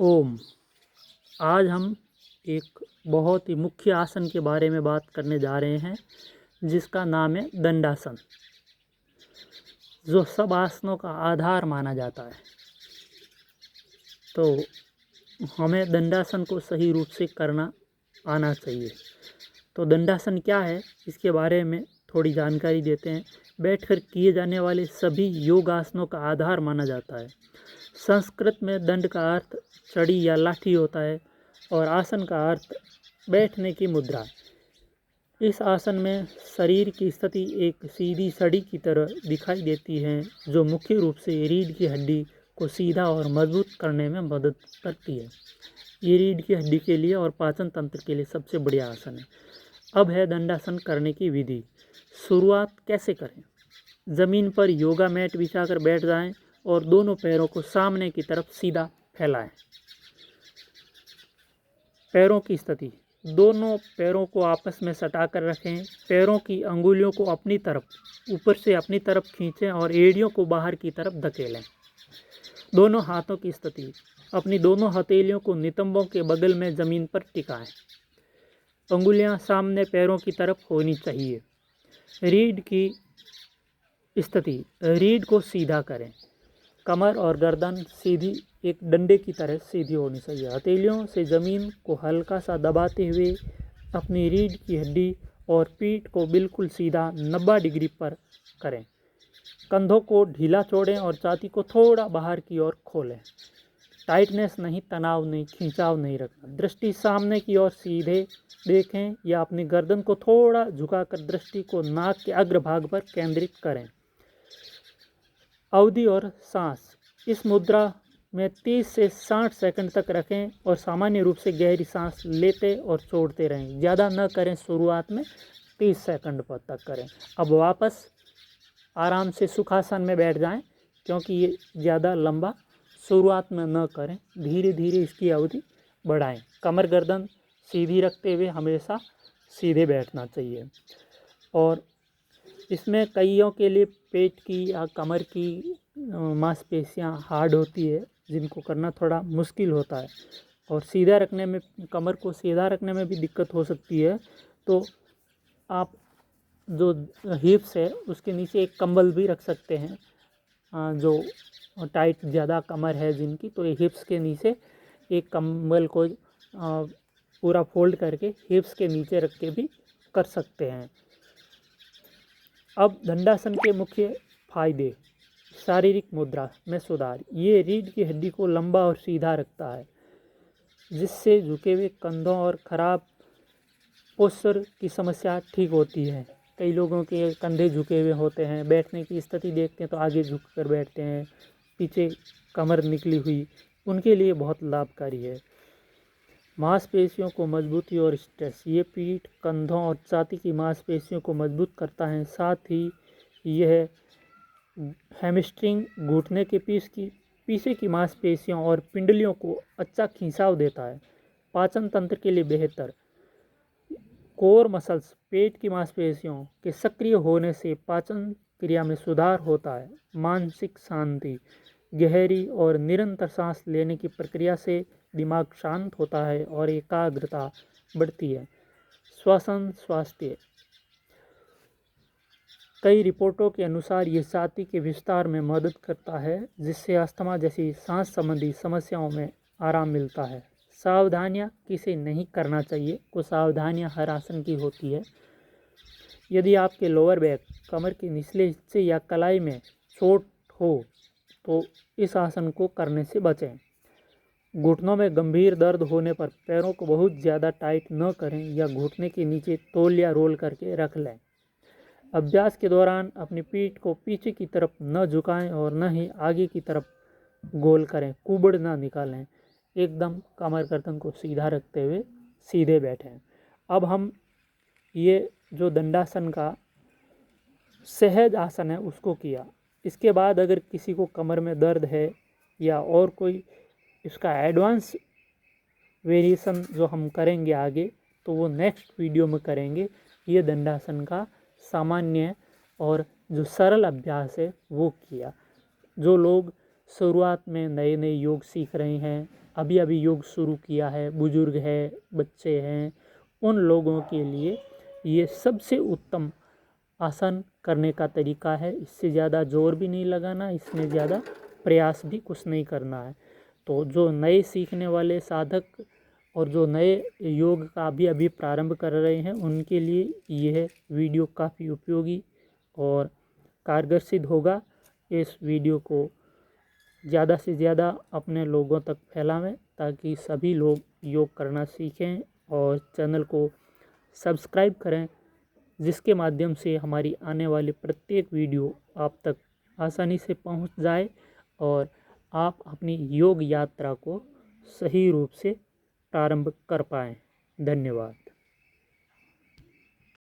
ओम। आज हम एक बहुत ही मुख्य आसन के बारे में बात करने जा रहे हैं, जिसका नाम है दंडासन, जो सब आसनों का आधार माना जाता है। तो हमें दंडासन को सही रूप से करना आना चाहिए। तो दंडासन क्या है, इसके बारे में थोड़ी जानकारी देते हैं। बैठकर किए जाने वाले सभी योग आसनों का आधार माना जाता है। संस्कृत में दंड का अर्थ छड़ी या लाठी होता है और आसन का अर्थ बैठने की मुद्रा। इस आसन में शरीर की स्थिति एक सीधी छड़ी की तरह दिखाई देती है, जो मुख्य रूप से रीढ़ की हड्डी को सीधा और मजबूत करने में मदद करती है। ये रीढ़ की हड्डी के लिए और पाचन तंत्र के लिए सबसे बढ़िया आसन है। अब है दंडासन करने की विधि। शुरुआत कैसे करें? ज़मीन पर योगा मैट बिछाकर बैठ जाएं और दोनों पैरों को सामने की तरफ सीधा फैलाएं। पैरों की स्थिति, दोनों पैरों को आपस में सटाकर रखें। पैरों की अंगुलियों को अपनी तरफ ऊपर से अपनी तरफ खींचें और एड़ियों को बाहर की तरफ धकेलें। दोनों हाथों की स्थिति, अपनी दोनों हथेलियों को नितंबों के बगल में ज़मीन पर टिकाएं। अंगुलियां सामने पैरों की तरफ होनी चाहिए। रीढ़ की स्थिति, रीढ़ को सीधा करें। कमर और गर्दन सीधी एक डंडे की तरह सीधी होनी चाहिए। हथेलियों से ज़मीन को हल्का सा दबाते हुए अपनी रीढ़ की हड्डी और पीठ को बिल्कुल सीधा 90 डिग्री पर करें। कंधों को ढीला छोड़ें और छाती को थोड़ा बाहर की ओर खोलें। टाइटनेस नहीं, तनाव नहीं, खिंचाव नहीं रखना। दृष्टि सामने की ओर सीधे देखें या अपनी गर्दन को थोड़ा झुकाकर दृष्टि को नाक के अग्रभाग पर केंद्रित करें। अवधि और सांस, इस मुद्रा में 30 से 60 सेकंड तक रखें और सामान्य रूप से गहरी सांस लेते और छोड़ते रहें। ज़्यादा न करें, शुरुआत में 30 सेकंड पर तक करें। अब वापस आराम से सुखासन में बैठ जाएं, क्योंकि ये ज़्यादा लंबा शुरुआत में न करें। धीरे धीरे इसकी अवधि बढ़ाएं। कमर गर्दन सीधी रखते हुए हमेशा सीधे बैठना चाहिए। और इसमें कईयों के लिए पेट की या कमर की मांसपेशियां हार्ड होती है, जिनको करना थोड़ा मुश्किल होता है, और सीधा रखने में, कमर को सीधा रखने में भी दिक्कत हो सकती है। तो आप जो हिप्स है उसके नीचे एक कंबल भी रख सकते हैं। जो टाइट ज़्यादा कमर है जिनकी, तो ये हिप्स के नीचे एक कंबल को पूरा फोल्ड करके हिप्स के नीचे रख के भी कर सकते हैं। अब दंडासन के मुख्य फायदे। शारीरिक मुद्रा में सुधार, ये रीढ़ की हड्डी को लंबा और सीधा रखता है, जिससे झुके हुए कंधों और खराब पोस्चर की समस्या ठीक होती है। कई लोगों के कंधे झुके हुए होते हैं, बैठने की स्थिति देखते हैं तो आगे झुक कर बैठते हैं, पीछे कमर निकली हुई, उनके लिए बहुत लाभकारी है। मांसपेशियों को मजबूती और स्ट्रेस, ये पीठ, कंधों और छाती की मांसपेशियों को मजबूत करता है। साथ ही यह हैमस्ट्रिंग, घुटने के पीछे की मांसपेशियों और पिंडलियों को अच्छा खिंचाव देता है। पाचन तंत्र के लिए बेहतर। कोर मसल्स, पेट की मांसपेशियों के सक्रिय होने से पाचन क्रिया में सुधार होता है। मानसिक शांति, गहरी और निरंतर सांस लेने की प्रक्रिया से दिमाग शांत होता है और एकाग्रता बढ़ती है। श्वसन स्वास्थ्य, कई रिपोर्टों के अनुसार ये छाती के विस्तार में मदद करता है, जिससे अस्थमा जैसी सांस संबंधी समस्याओं में आराम मिलता है। सावधानियां, किसे नहीं करना चाहिए, कुछ सावधानियां हर आसन की होती है। यदि आपके लोअर बैक, कमर के निचले हिस्से या कलाई में चोट हो तो इस आसन को करने से बचें। घुटनों में गंभीर दर्द होने पर पैरों को बहुत ज़्यादा टाइट न करें या घुटने के नीचे तौलिया रोल करके रख लें। अभ्यास के दौरान अपनी पीठ को पीछे की तरफ न झुकाएं और न ही आगे की तरफ गोल करें। कुबड़ न निकालें। एकदम कमर गर्दन को सीधा रखते हुए सीधे बैठें। अब हम ये जो दंडासन का सहज आसन है उसको किया। इसके बाद अगर किसी को कमर में दर्द है या और कोई इसका एडवांस वेरिएशन जो हम करेंगे आगे, तो वो नेक्स्ट वीडियो में करेंगे। ये दंडासन का सामान्य और जो सरल अभ्यास है वो किया। जो लोग शुरुआत में नए नए योग सीख रहे हैं, अभी अभी योग शुरू किया है, बुजुर्ग है, बच्चे हैं, उन लोगों के लिए ये सबसे उत्तम आसन करने का तरीका है। इससे ज़्यादा जोर भी नहीं लगाना, इसमें ज़्यादा प्रयास भी कुछ नहीं करना है। तो जो नए सीखने वाले साधक और जो नए योग का अभी अभी प्रारंभ कर रहे हैं, उनके लिए यह वीडियो काफ़ी उपयोगी और कारगर सिद्ध होगा। इस वीडियो को ज़्यादा से ज़्यादा अपने लोगों तक फैलावें ताकि सभी लोग योग करना सीखें, और चैनल को सब्सक्राइब करें, जिसके माध्यम से हमारी आने वाली प्रत्येक वीडियो आप तक आसानी से पहुंच जाए और आप अपनी योग यात्रा को सही रूप से प्रारंभ कर पाएँ। धन्यवाद।